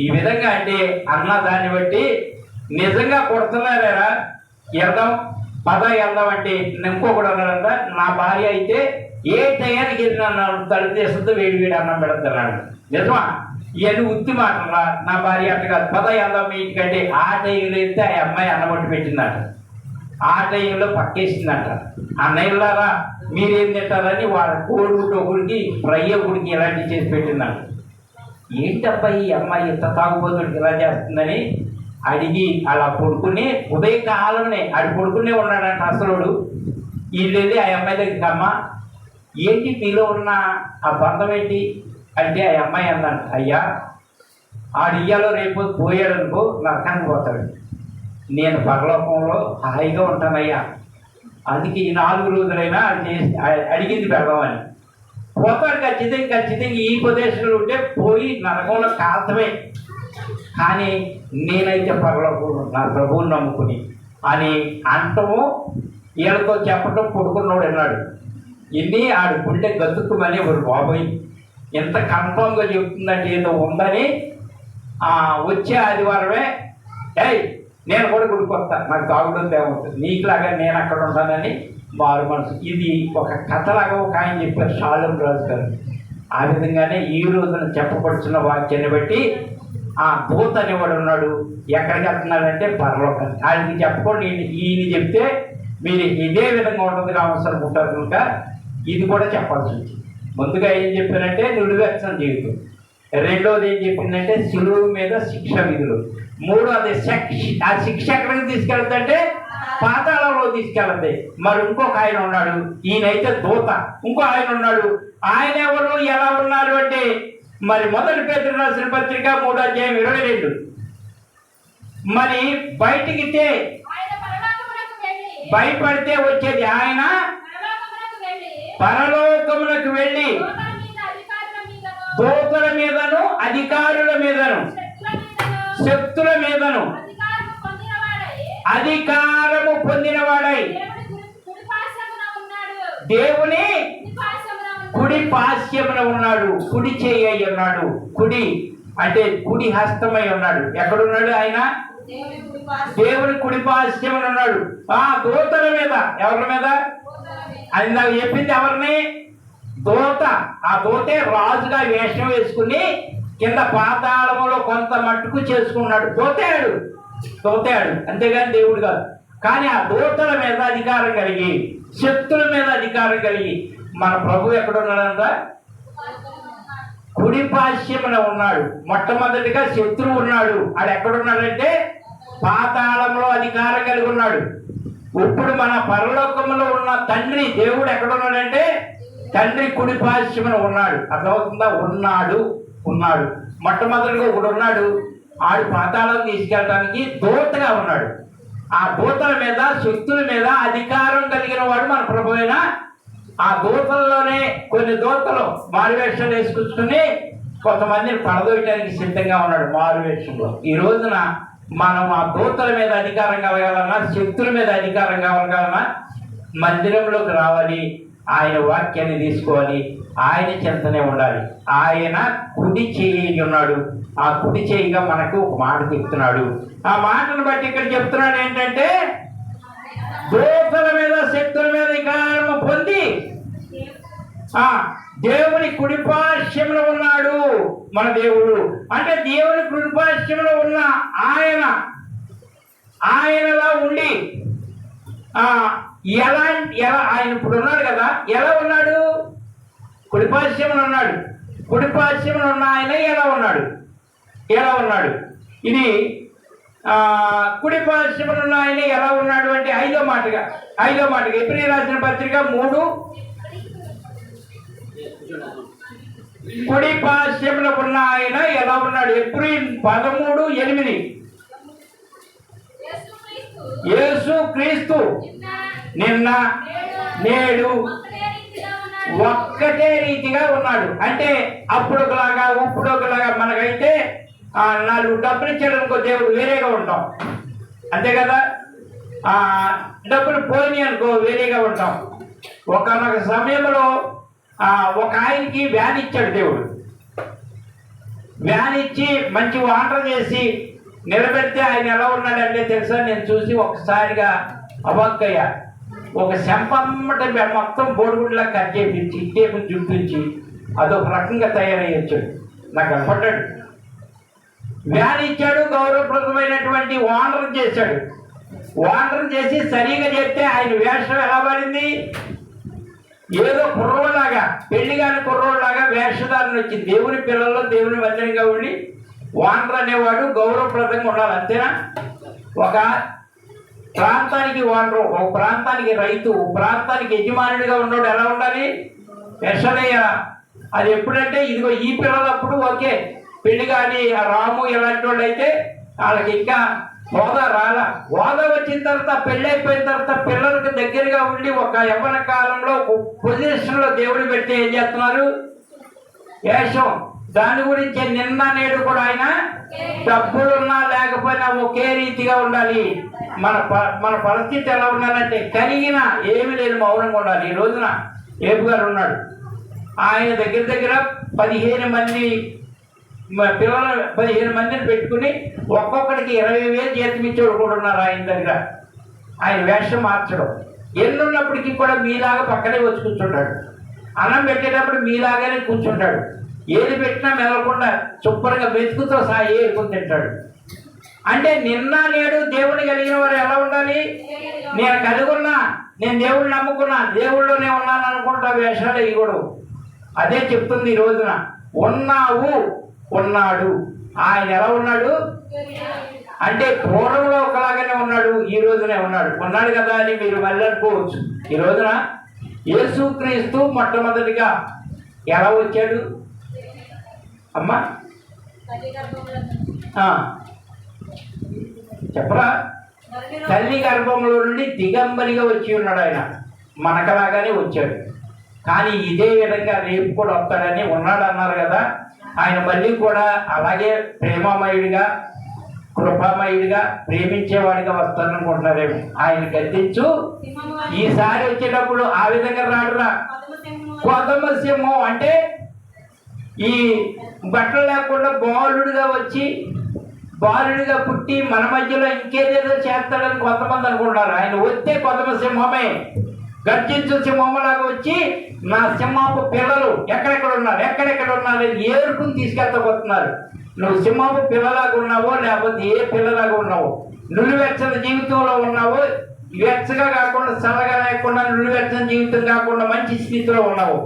ఈ విధంగా అంటే అన్న దాన్ని బట్టి నిజంగా కొడుతున్నారా? వెళ్దాం అంటే ఇంకొకటి అన్నాడంట, నా భార్య అయితే ఏ టయానికి వెళ్ళిన తలుపు చేస్తుందో వేడి వేడి అన్నం పెడుతున్నాడు. నిజమా? ఇవన్నీ ఉత్తి మాటరా? నా భార్య అట్ట కాదు, పద వెళ్దాం మీ ఇంటికంటే ఆ టైంలో వెళ్తే ఆ అమ్మాయి అన్నం వండి పెట్టిందట, ఆ టైంలో పక్కేసిందట. అన్నయ్యలారా మీరేం తింటారని వాళ్ళ కోడి ఒకడికి ఫ్రై ఒకడికి ఇలాంటివి చేసి పెట్టిందట. ఏంటబ్బా ఈ అమ్మాయి ఇంత తాగుబోతుడికి ఇలా చేస్తుందని అడిగి అలా పడుకుని ఉదయకాలంనే ఆడు పడుకునే ఉన్నాడంట అసలుడు. వీళ్ళు వెళ్ళి ఆ అమ్మాయి దగ్గరికి, అమ్మ ఏంటి మీలో ఉన్న ఆ బంధం ఏంటి అంటే ఆ అమ్మాయి అన్నాడు, అయ్యా ఆడు ఇయ్యాలో రేపు పోయాడు అనుకో నరకానికి పోతాడు, నేను పరలోకంలో హాయిగా ఉంటానయ్యా, అందుకే ఈ 4 రోజులైనా అది అడిగింది పెడదామని. పోతాడు ఖచ్చితంగా ఈ ప్రదేశంలో ఉంటే పోయి నరకంలో కాల్చమే, కానీ నేనైతే పరలోకంలో నా ప్రభువుని నమ్ముకుని అని అంటము వీళ్ళతో చెప్పటం పడుకున్నాడు అన్నాడు. ఇన్ని ఆడు గుండె గతుక్కుమని ఒక బాబోయ్ ఎంత కన్ఫామ్గా చెప్తుందంటే ఏదో ఉందని వచ్చే ఆదివారమే నేను కూడా గుడికొస్తా, నాకు తాగుడం తేవుతుంది, నీకులాగా నేను అక్కడ ఉంటానని మారు మనసు. ఇది ఒక కథలాగా ఒక ఆయన చెప్పారు షాలం రాజు గారు. ఆ విధంగానే ఈ రోజున చెప్పబడుతున్న వాక్యాన్ని బట్టి ఆ దూత అనేవాడు ఉన్నాడు. ఎక్కడికి వెళ్తున్నాడంటే పరలోకం. ఆయనకి చెప్పకుండా ఈయన చెప్తే మీరు ఇదే విధంగా ఉంటుంది అవసరం ఉంటారు కనుక ఇది కూడా చెప్పాల్సి వచ్చింది. ముందుగా ఏం చెప్పానంటే నిలువెచ్చన జీవితం, రెండోది ఏం చెప్పిందంటే సులువు మీద శిక్ష విధులు, మూడోది ఆ శిక్ష ఎక్కడికి తీసుకెళ్తుందంటే పాతాళంలో తీసుకెళ్తుంది. మరి ఇంకొక ఆయన ఉన్నాడు, ఈయనైతే దూత. ఇంకో ఆయన ఉన్నాడు, ఆయన ఎవరు ఎలా ఉన్నారు అంటే మరి 1 పేతురు రాసిన పత్రిక 3:22 మరి బయటికి భయపడితే వచ్చేది ఆయన పరలోకమునకు వెళ్ళి దూతల మీదను అధికారుల మీదను శక్తుల మీదను అధికారము పొందినవాడై దేవుని కుడి పార్శ్వమున ఉన్నాడు. కుడి చేయి అయి ఉన్నాడు. కుడి అంటే కుడి హస్తమై ఉన్నాడు. ఎక్కడున్నాడు ఆయన? దేవుని కుడి పార్శ్వమున ఉన్నాడు. ఆ దూతల మీద, ఎవరి మీద? అది నాకు చెప్పింది ఎవరిని? దూత. ఆ దూతే రాజుగా వేషం వేసుకుని కింద పాతాళములో కొంత మట్టుకు చేసుకున్నాడు. దూతాడు అంతేగాని దేవుడు కాదు. కానీ ఆ దూతల మీద అధికారం కలిగి, శక్తుల మీద అధికారం కలిగి మన ప్రభు ఎక్కడున్నాడంట? కుడి పార్శ్వమున ఉన్నాడు. మొట్టమొదటిగా శత్రువు ఉన్నాడు. ఆడు ఎక్కడున్నాడంటే పాతాళంలో అధికారం కలిగి ఉన్నాడు. ఇప్పుడు మన పరలోకంలో ఉన్న తండ్రి దేవుడు ఎక్కడున్నాడంటే తండ్రి కుడి పార్శ్వమున ఉన్నాడు. అర్థమవుతుందా? ఉన్నాడు. మొట్టమొదటిగా ఒకడు ఉన్నాడు, ఆడు పాతాళం తీసుకెళ్ళడానికి దూతగా ఉన్నాడు. ఆ దూతల మీద శక్తుల మీద అధికారం కలిగిన వాడు మన ప్రభువైన. ఆ దూతల్లోనే కొన్ని దూతలు మారువేషాలు వేసుకొచ్చుకుని కొంతమందిని పడదోయడానికి సిద్ధంగా ఉన్నాడు మారువేషంలో. ఈ రోజున మనం ఆ దూతల మీద అధికారం కలగాలన్నా, శక్తుల మీద అధికారం కలగాలన్నా మందిరంలోకి రావాలి, ఆయన వాక్యాన్ని తీసుకోవాలి, ఆయన చింతనే ఉండాలి. ఆయన కుడి చేయి ఉన్నాడు. ఆ కుడి చేయిగా మనకు ఒక మాట చెప్తున్నాడు. ఆ మాటను బట్టి ఇక్కడ చెప్తున్నాడు ఏంటంటే దూతల మీద శక్తుల మీద అధికారం పొంది దేవుని కుడిపార్శ్వములో ఉన్నాడు మన దేవుడు. అంటే దేవుని కుడిపార్శ్వములో ఉన్న ఆయనలా ఉండి ఎలా ఆయన ఇప్పుడు ఉన్నాడు కదా, ఎలా ఉన్నాడు? కుడిపార్శ్వములో ఉన్నాడు. కుడిపార్శ్వములో ఉన్న ఆయన ఎలా ఉన్నాడు? ఇది కుడిపార్శ్వములో ఉన్న ఆయన ఎలా ఉన్నాడు అంటే ఐదో మాటగా ఎబ్రీ రాసిన పత్రిక 3 కుడి పార్శ్వములో ఉన్న ఆయన ఎలా ఉన్నాడు? ఎబ్రీ 13:8 యేసు క్రీస్తు నిన్న నేడు ఒక్కటే రీతిగా ఉన్నాడు. అంటే అప్పుడు ఒకలాగా ఇప్పుడు ఒకలాగా. మనకైతే 4 డబ్బులు ఇచ్చాడనుకో దేవుడు వేరేగా ఉంటాం, అంతే కదా. డబ్బులు పోయినాయి అనుకో వేరేగా ఉంటాం. ఒకనొక సమయంలో ఒక ఆయనకి వ్యాన్ ఇచ్చాడు దేవుడు. వ్యాన్ ఇచ్చి మంచి వాటర్ చేసి నిలబెడితే ఆయన ఎలా ఉన్నాడంటే తెలుసా? నేను చూసి ఒక్కసారిగా అవాక్కయ్యా. ఒక చెంపమ్మట మొత్తం బోడిగుడ్లా కట్ చేపించి టేపు చూపించి అదొక రకంగా తయారయ్యి వచ్చాడు. నాకు కనపడ్డాడు. వ్యాన్ ఇచ్చాడు, గౌరవప్రదమైనటువంటి ఓనర్ చేశాడు. ఓనర్ చేసి సరిగా చెప్తే ఆయన వేషం ఎలా పడింది? ఏదో కుర్రోళ్ళలాగా, పెళ్లి కాని కుర్రోళ్ళలాగా వేషధారణ వచ్చింది. దేవుని పిల్లల్లో దేవుని మందిరంగా ఉండి ఓనర్ అనేవాడు గౌరవప్రదంగా ఉండాలి, అంతేనా? ఒక ప్రాంతానికి ఓనరు, ఒక ప్రాంతానికి రైతు, ఒక ప్రాంతానికి యజమానుడిగా ఉన్నవాడు ఎలా ఉండాలి? యశనయ్య. అది ఎప్పుడంటే ఇదిగో ఈ పిల్లలప్పుడు ఓకే, పెళ్లి కానీ ఆ రాము ఇలాంటి వాళ్ళు అయితే వాళ్ళకి ఇంకా హోదా రాలా. హోదా వచ్చిన తర్వాత పెళ్ళి అయిపోయిన తర్వాత పిల్లలకు దగ్గరగా ఉండి ఒక యవ్వన కాలంలో పొజిషన్లో దేవుడు పెడితే ఏం చేస్తున్నారు? వేషం. దాని గురించి నిన్న నేడు కూడా ఆయన డబ్బులున్నా లేకపోయినా ఒకే రీతిగా ఉండాలి. మన పరిస్థితి ఎలా ఉండాలంటే కలిగిన ఏమి లేదు, మౌనంగా ఉండాలి. ఈ రోజున ఏపు గారు ఉన్నాడు, ఆయన దగ్గర 15 మంది పిల్లలు, 15 మందిని పెట్టుకుని ఒక్కొక్కడికి 20,000 జీతం ఇచ్చేవాడు కూడా ఉన్నారు ఆయన దగ్గర. ఆయన వేషం మార్చడం. ఎన్నున్నప్పటికీ కూడా మీలాగా పక్కనే వచ్చి కూర్చుంటాడు. అన్నం పెట్టేటప్పుడు మీలాగానే కూర్చుంటాడు. ఏది పెట్టినా మెదలకుండా శుభ్రంగా వెతుకుతో సాయి ఏరుకుని తింటాడు. అంటే నిన్న నేడు దేవుని కలిగిన వారు ఎలా ఉండాలి? నేను కలిగి ఉన్నా, నేను దేవుడిని నమ్ముకున్నా, దేవుళ్ళలోనే ఉన్నాను అనుకుంటా వేషాలు ఇవ్వడు. అదే చెప్తుంది ఈ రోజున. ఉన్నావు, ఉన్నాడు. ఆయన ఎలా ఉన్నాడు అంటే పూర్వంలో ఒకలాగానే ఉన్నాడు, ఈ రోజునే ఉన్నాడు కదా అని మీరు మళ్ళీ అనుకోవచ్చు. ఈ రోజున యేసుక్రీస్తు మొట్టమొదటిగా ఎలా వచ్చాడు అమ్మా? చెప్పరా? తల్లి గర్భంలో నుండి దిగంబరిగా వచ్చి ఉన్నాడు ఆయన. మనకలాగానే వచ్చాడు. కానీ ఇదే విధంగా రేపు కూడా వస్తాడని ఉన్నాడు అన్నారు కదా. ఆయన మళ్ళీ కూడా అలాగే ప్రేమమయుడిగా, కృపామయుడిగా, ప్రేమించేవాడిగా వస్తాడనుకుంటున్నారేమో. ఆయన గద్దించు. ఈసారి వచ్చేటప్పుడు ఆ విధంగా రాడురా. కొదమ సింహం అంటే ఈ బట్టలు లేకుండా బాలుడిగా వచ్చి, బాలుడిగా పుట్టి మన మధ్యలో ఇంకేదేదో చేస్తాడని కొంతమంది అనుకుంటారు. ఆయన వస్తే కొదమ సింహమే, గర్జించు సింహంలాగా వచ్చి నా సింహపు పిల్లలు ఎక్కడెక్కడ ఉన్నారు ఏరుకుని తీసుకెళ్తపోతున్నారు. నువ్వు సింహపు పిల్లలాగా ఉన్నావో లేకపోతే ఏ పిల్లలాగా ఉన్నావో, నులివెచ్చని జీవితంలో ఉన్నావో, వెచ్చగా కాకుండా చల్లగా లేకుండా నులివెచ్చని జీవితం కాకుండా మంచి స్థితిలో ఉన్నావు,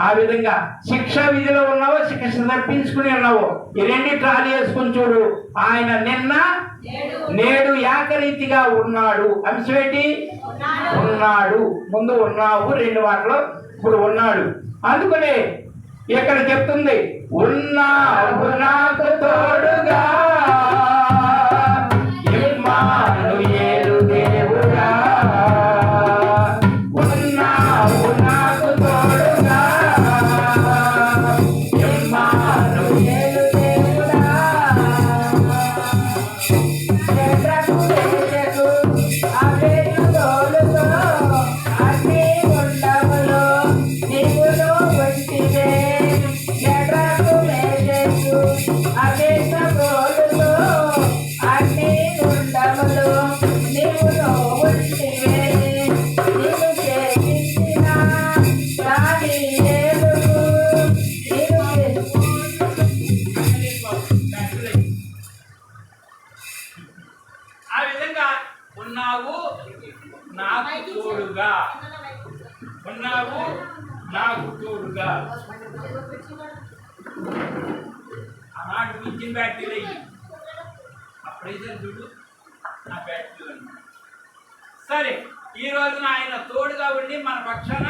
ఆ విధంగా శిక్ష విధిలో ఉన్నావో, శిక్ష తప్పించుకుని ఉన్నావో, ఈ రెండు ట్రాలీ వేసుకుని చూడు. ఆయన నిన్న నేడు ఏకరీతిగా ఉన్నాడు. అంశం ఏంటి? ఉన్నాడు. ముందు ఉన్నావు 2 మాటలు, ఇప్పుడు ఉన్నాడు. అందుకనే ఇక్కడ చెప్తుంది, ఉన్నావు నాకు తోడుగా ఇమ్మానుయేలు దేవుడా, ఉన్నావు నాకు తోడుగా ఇమ్మానుయేలు దేవుడా. ఆ విధంగా ఉన్నావు నాకు తోడుగా, ఉన్నావు నాకు తోడుగా. ఆనాడు మించిన బ్యాటరీలు అయ్యి అప్పుడైతే చూడు నా బ్యాటరీలు అన్నీ. సరే, ఈ రోజున ఆయన తోడుగా ఉండి మన పక్షాన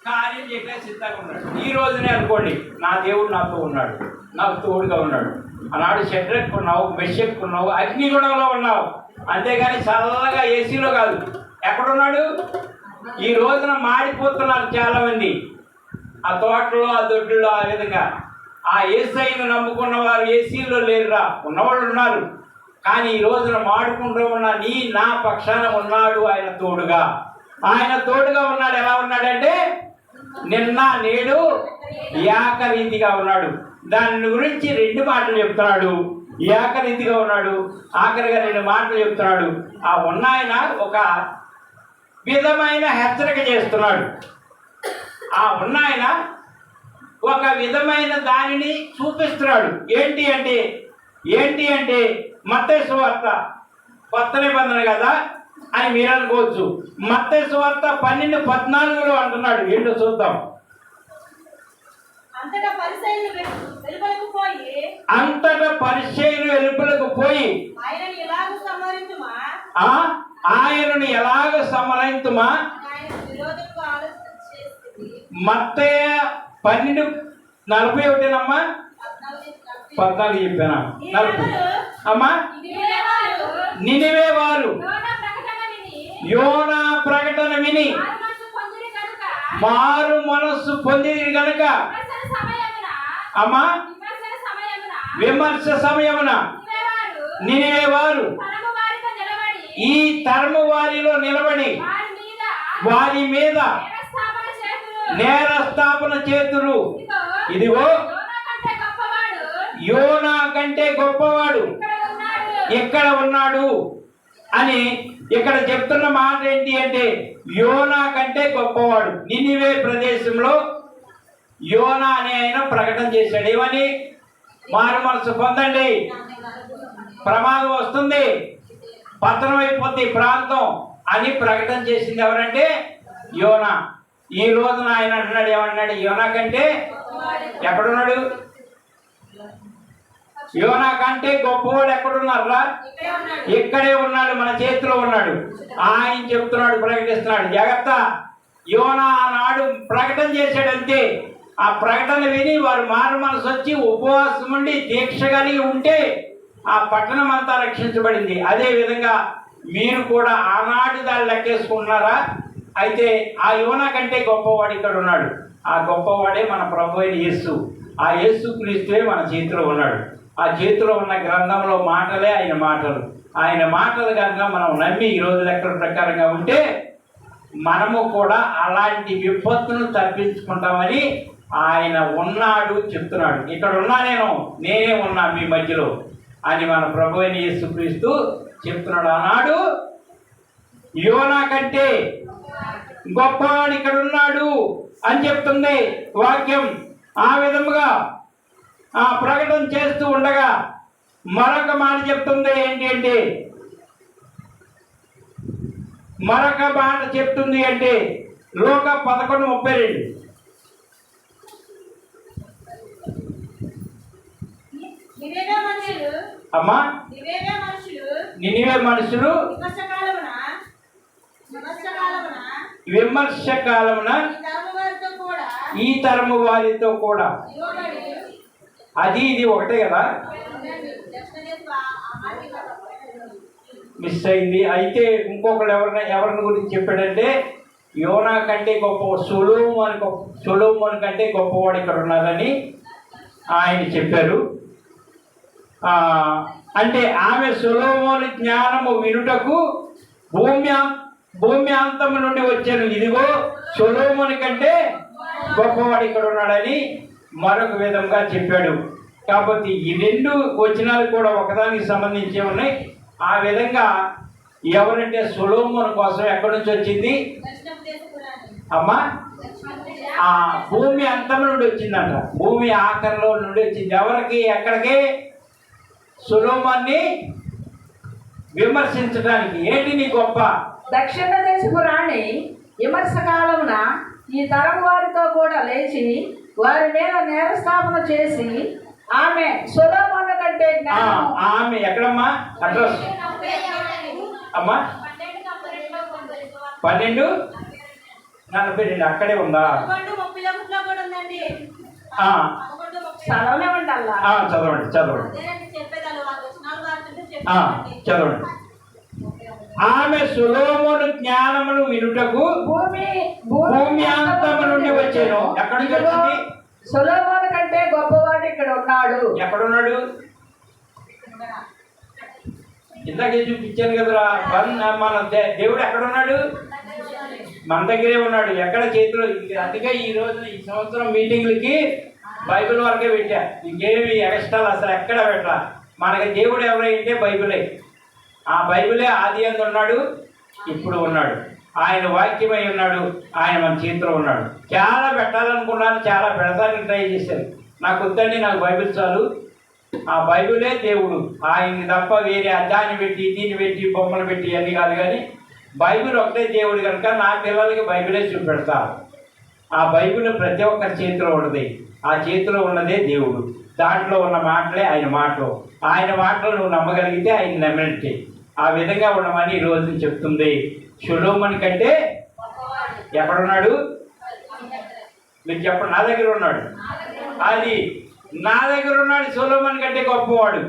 కార్యం చేయడానికి సిద్ధంగా ఉన్నాడు. ఈ రోజునే అనుకోండి, నా దేవుడు నాతో ఉన్నాడు, నాకు తోడుగా ఉన్నాడు. ఆనాడు షడ్రక్ ఉన్నావు, మెషక్ ఉన్నావు, అగ్నిగుణంలో ఉన్నావు, అంతేగాని చల్లగా ఏసీలో కాదు. ఎక్కడున్నాడు? ఈ రోజున మాడిపోతున్నారు చాలామంది, ఆ తోటలో, ఆ దొడ్డులో. ఆ విధంగా ఆ ఏసైను నమ్ముకున్న వారు ఏసీలో లేరురా, ఉన్నవాళ్ళు ఉన్నారు. కానీ ఈ రోజున మాడుకుంటూ ఉన్న నా పక్షాన ఉన్నాడు ఆయన తోడుగా. ఆయన తోడుగా ఉన్నాడు. ఎలా ఉన్నాడంటే నిన్న నేడు ఏకరీతిగా ఉన్నాడు. దాని గురించి 2 మాటలు చెప్తున్నాడు. ఏకరీతిగా ఉన్నాడు, ఆఖరిగా 2 మాటలు చెప్తున్నాడు. ఆ ఉన్నాయన ఒక విధమైన హెచ్చరిక చేస్తున్నాడు. ఆ ఉన్న ఆయన ఒక విధమైన దానిని చూపిస్తున్నాడు. ఏంటి అంటే మత్తయి సువార్త కొత్త నిబంధన కదా అని మీరు అనుకోవచ్చు. మత్తయి సువార్త 12:14 అంటున్నాడు. ఏంటో చూద్దాం. అంతటా పరిసయ్యులు వెలుపలకు పోయి ఆయనను ఎలాగ సంహరింతుమా. మత్తయి 12:41 అమ్మా, 14 చెప్పానా? 40 అమ్మా. నినివే వారు యోనా ప్రకటన విని మారు మనస్సు పొందిరి గనుక అమ్మా విమర్శ సమయమున నినివే వారు ఈ తరము వారిలో నిలబడి వారి మీద నేరస్థాపన చేతురు. ఇదిగో యోనా కంటే గొప్పవాడు ఇక్కడ ఉన్నాడు అని ఇక్కడ చెప్తున్న మాట ఏంటి అంటే యోనా కంటే గొప్పవాడు. నినివే ప్రదేశంలో యోనా అనే ఆయన ప్రకటన చేశాడు. ఏమని? మారు మనసు పొందండి, ప్రమాదం వస్తుంది, పతనం అయిపోతుంది ప్రాంతం అని ప్రకటన చేసింది ఎవరంటే యోనా. ఈ రోజున ఆయన అంటున్నాడు, ఏమన్నాడు? యోనా కంటే ఎక్కడున్నాడు? యోనా కంటే గొప్పవాడు ఎక్కడున్నారా? ఇక్కడే ఉన్నాడు, మన చేతిలో ఉన్నాడు. ఆయన చెప్తున్నాడు, ప్రకటిస్తున్నాడు. జాగ్రత్త. యోనా ఆనాడు ప్రకటన చేశాడంతే. ఆ ప్రకటన విని వారు మారు మనసు వచ్చి ఉపవాసం ఉండి దీక్ష కలిగి ఉంటే ఆ పట్టణం అంతా రక్షించబడింది. అదే విధంగా మీరు కూడా ఆనాడు దాన్ని లెక్కేసుకుంటున్నారా? అయితే ఆ యోనా కంటే గొప్పవాడు ఇక్కడ ఉన్నాడు. ఆ గొప్పవాడే మన ప్రభు అయిన యేసు. ఆ యేసు క్రీస్తువే మన చేతిలో ఉన్నాడు. ఆ చేతిలో ఉన్న గ్రంథంలో మాటలే ఆయన మాటలు. ఆయన మాటలు కనుక మనం నమ్మి ఈరోజు లెక్కల ప్రకారంగా ఉంటే మనము కూడా అలాంటి విపత్తును తప్పించుకుంటామని ఆయన ఉన్నాడు చెప్తున్నాడు. ఇక్కడ ఉన్నా నేనే ఉన్నా మీ మధ్యలో అని మన ప్రభు అయిన యేసుక్రీస్తు చెప్తున్నాడు. ఆనాడు యోనా కంటే గొప్పవాడు ఇక్కడ ఉన్నాడు అని చెప్తుంది వాక్యం. ఆ విధముగా ఆ ప్రకటన చేస్తూ ఉండగా మరొక మాట చెప్తుంది. ఏంటి అంటే మరొక మాట చెప్తుంది అంటే లోక 11:32 అమ్మా. నినివే మనుషులు విమర్శ కాలమున ఈ తరము వారితో కూడా. అది ఇది ఒకటే కదా, మిస్ అయింది. అయితే ఇంకొకరు ఎవరిని గురించి చెప్పాడంటే యోనా కంటే గొప్ప సొలొమోను కంటే గొప్పవాడు ఇక్కడ ఉన్నారని ఆయన చెప్పారు. అంటే ఆమె సొలొమోను జ్ఞానము వినుటకు భూమి అంతము నుండి వచ్చాను. ఇదిగో సొలొమోను కంటే గొప్పవాడు ఇక్కడ ఉన్నాడని మరొక విధంగా చెప్పాడు. కాబట్టి ఈ 2 వచనాలు కూడా ఒకదానికి సంబంధించి ఉన్నాయి. ఆ విధంగా ఎవరంటే సొలొమోను కోసం ఎక్కడి నుంచి వచ్చింది అమ్మా? ఆ భూమి అంతం నుండి వచ్చిందంట. భూమి ఆఖరిలో నుండి వచ్చింది. ఎవరికి? ఎక్కడికి? సొలొమోన్ని విమర్శించడానికి. ఏంటి నీ గొప్ప? దక్షిణ దేశపు రాణి విమర్శ కాలమున ఈ తరం వారితో కూడా లేచి వారి మీద నేరస్థాపన చేసి ఆమె సొలొమోను కంటే ఆమె ఎక్కడమ్మా? అడ్రస్ అమ్మా 12:42 అక్కడే ఉందా? చదవండి. ఆమె సొలొమోను జ్ఞానమును వినుటకు భూమి అంతము నుండి వచ్చాను. ఎక్కడి నుంచి వచ్చింది? సొలొమోను కంటే గొప్పవాడు ఇక్కడ ఉన్నాడు. ఎక్కడున్నాడు? ఇందాకే చూపించాను కదరా. మన దేవుడు ఎక్కడున్నాడు? మన దగ్గరే ఉన్నాడు. ఎక్కడ? చేతిలో. అందుకే ఈ రోజు ఈ సంవత్సరం మీటింగ్లకి బైబిల్ వరకే పెట్టా. ఇంకేమి ఎక్స్ట్రా అసలు ఎక్కడ పెట్టా. మనకి దేవుడు ఎవరైతే బైబిలే. ఆ బైబిలే ఆది అందు ఉన్నాడు, ఇప్పుడు ఉన్నాడు. ఆయన వాక్యమై ఉన్నాడు, ఆయన మన చేతిలో ఉన్నాడు. చాలా పెట్టాలనుకున్నాను, చాలా పెడతానికి ట్రై చేశాను. నాకు వద్దండి, నాకు బైబిల్ చాలు, ఆ బైబిలే దేవుడు, ఆయన్ని తప్ప వేరే అద్దాన్ని పెట్టి దీన్ని పెట్టి బొమ్మలు పెట్టి అన్నీ కాదు, కానీ బైబిల్ ఒకటే దేవుడు కనుక నా పిల్లలకి బైబిలే చూపెడతా. ఆ బైబిల్ ప్రతి ఒక్కరి చేతిలో ఉన్నది, ఆ చేతిలో ఉన్నదే దేవుడు, దాంట్లో ఉన్న మాటలే ఆయన మాటలు. ఆయన మాటలు నువ్వు నమ్మగలిగితే ఆయన నమ్మినట్టే. ఆ విధంగా ఉండమని ఈ రోజు చెప్తుంది. సొలొమోను కంటే ఎక్కడున్నాడు మీరు చెప్పండి. నా దగ్గర ఉన్నాడు, అది నా దగ్గర ఉన్నాడు. సొలొమోను కంటే గొప్పవాడు,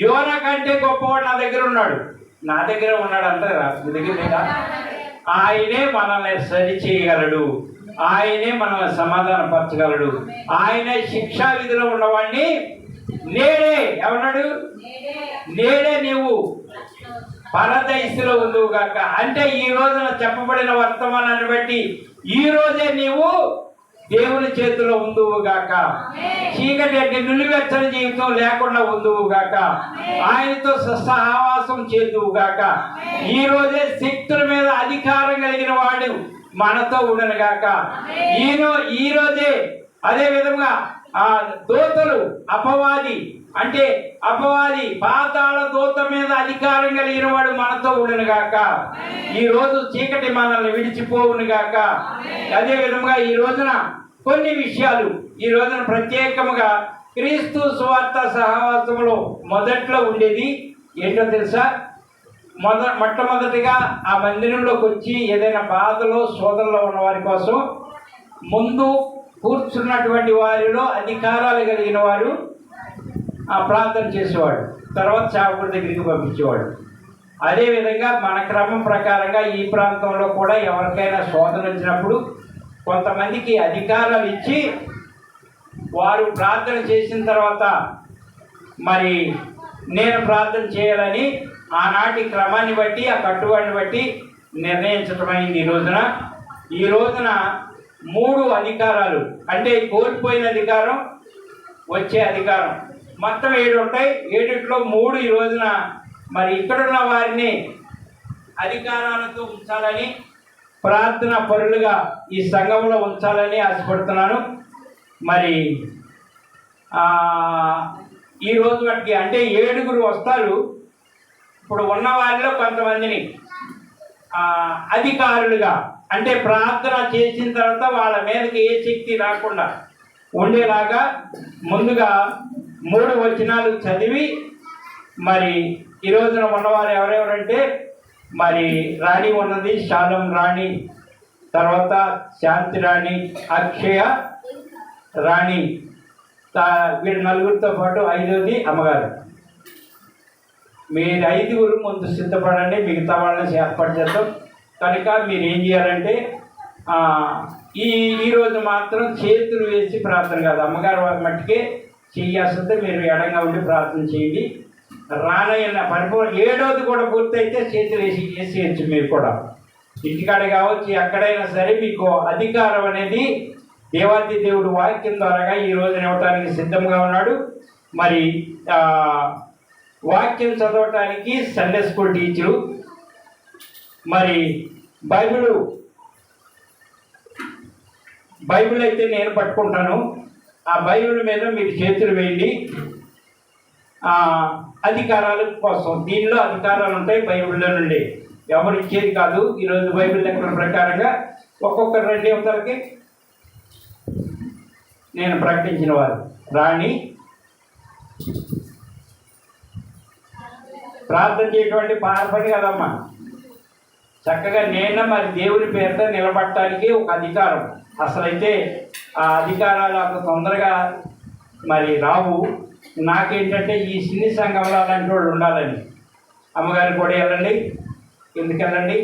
యోనా కంటే గొప్పవాడు నా దగ్గర ఉన్నాడు. నా దగ్గర ఉన్నాడు అంటారా? మీ దగ్గర లేదా? ఆయనే మనల్ని సరి చేయగలడు, ఆయనే మనల్ని సమాధానపరచగలడు. ఆయనే శిక్షా విధిలో ఉన్నవాడిని నేడే ఎవన్నాడు, నేడే నీవు పరదైసులో ఉందువు గాక. అంటే ఈ రోజున చెప్పబడిన వర్తమానాన్ని బట్టి ఈ రోజే నీవు దేవుని చేతిలో ఉందువు గాక. చీకటి అంటే నిలువెచ్చని జీవితం లేకుండా ఉందువు గాక. ఆయనతో సహవాసం చేదువు గాక. ఈ రోజే శక్తుల మీద అధికారం కలిగిన వాడు మనతో ఉండను గాక. ఈ రోజే అదే విధంగా ఆ దోతలు అపవాది అంటే అపవాది పాతాళ దూత మీద అధికారం కలిగిన వాడు మనతో ఉండను గాక. ఈ రోజు చీకటి మనల్ని విడిచిపోవును గాక. అదే విధంగా ఈ రోజున కొన్ని విషయాలు ఈ రోజున ప్రత్యేకముగా క్రీస్తు సువార్త సహవాసంలో మొదట్లో ఉండేది ఏంటో తెలుసా? మొట్టమొదటిగా ఆ మందిరంలోకి వచ్చి ఏదైనా బాధలో శోధనలో ఉన్న వారి కోసం ముందు కూర్చున్నటువంటి వారిలో అధికారాలు కలిగిన వారు ప్రార్థన చేసేవాడు, తర్వాత సేవకుడి దగ్గరికి పంపించేవాడు. అదేవిధంగా మన క్రమం ప్రకారంగా ఈ ప్రాంతంలో కూడా ఎవరికైనా శోధన వచ్చినప్పుడు కొంతమందికి అధికారాలు ఇచ్చి వారు ప్రార్థన చేసిన తర్వాత మరి నేను ప్రార్థన చేయాలని ఆనాటి క్రమాన్ని బట్టి ఆ కట్టుబాటుని బట్టి నిర్ణయించటమైంది. ఈ రోజున 3 అధికారాలు అంటే కోల్పోయిన అధికారం, వచ్చే అధికారం, మొత్తం 7 ఉంటాయి. 7లో 3 ఈ రోజున మరి ఇక్కడున్న వారిని అధికారాలతో ఉంచాలని, ప్రార్థన పరులుగా ఈ సంఘంలో ఉంచాలని ఆశపడుతున్నాను. మరి ఈ రోజు వాటికి అంటే 7 వస్తారు. ఇప్పుడు ఉన్న వారిలో కొంతమందిని అధికారులుగా అంటే ప్రార్థన చేసిన తర్వాత వాళ్ళ మీదకి ఏ శక్తి రాకుండా ఉండేలాగా ముందుగా 3 వచనాలు చదివి మరి ఈ రోజున ఉన్నవారు ఎవరెవరంటే మరి రాణి ఉన్నది, శాలం రాణి, తర్వాత శాంతి రాణి, అక్షయ రాణి, వీళ్ళ 4గురితో పాటు 5వది అమ్మగారు. మీరు 5గురు ముందు సిద్ధపడండి, మిగతా వాళ్ళని ఏర్పాటు చేద్దాం. కనుక మీరు ఏం చేయాలంటే ఈరోజు మాత్రం చేతులు వేసి ప్రార్థన కాదు, అమ్మగారు వారి మట్టికే చెయ్యాల్సిందే. మీరు ఎడంగా ఉండి ప్రార్థన చేయండి. రానయ్యన్న పరిపూర్ణ 7వది కూడా పూర్తయితే చేతులు వేసేయచ్చు. మీరు కూడా ఇంటికాడ కావచ్చు, ఎక్కడైనా సరే మీకు అధికారం అనేది దేవాది దేవుడు వాక్యం ద్వారాగా ఈ రోజున ఇవ్వటానికి సిద్ధంగా ఉన్నాడు. మరి వాక్యం చదవటానికి సండే స్కూల్ టీచరు, మరి బైబిల్ అయితే నేను పట్టుకుంటాను. ఆ బైబిల్ మీద మీరు చేతులు వేయండి. అధికారాల కోసం దీనిలో అధికారాలు ఉంటాయి బైబిల్లో నుండి, ఎవరు ఇచ్చేది కాదు. ఈరోజు బైబిల్ లెక్కల ప్రకారంగా ఒక్కొక్కరు 2 అవతలకి నేను ప్రకటించిన వారు. రాణి ప్రార్థన చేయటువంటి పారపడి కదమ్మా, చక్కగా నేను మరి దేవుని పేరుతో నిలబడటానికి ఒక అధికారం. అసలైతే ఆ అధికారాలు అంత తొందరగా మరి రావు. నాకేంటంటే ఈ సినీ సంఘంలో అలాంటి వాళ్ళు ఉండాలని. అమ్మగారు కూడా వెళ్ళండి, ఎందుకు వెళ్ళండి.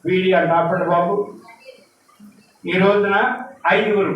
వీడియో అంటే ఆపండి బాబు. ఈ రోజున 5గురు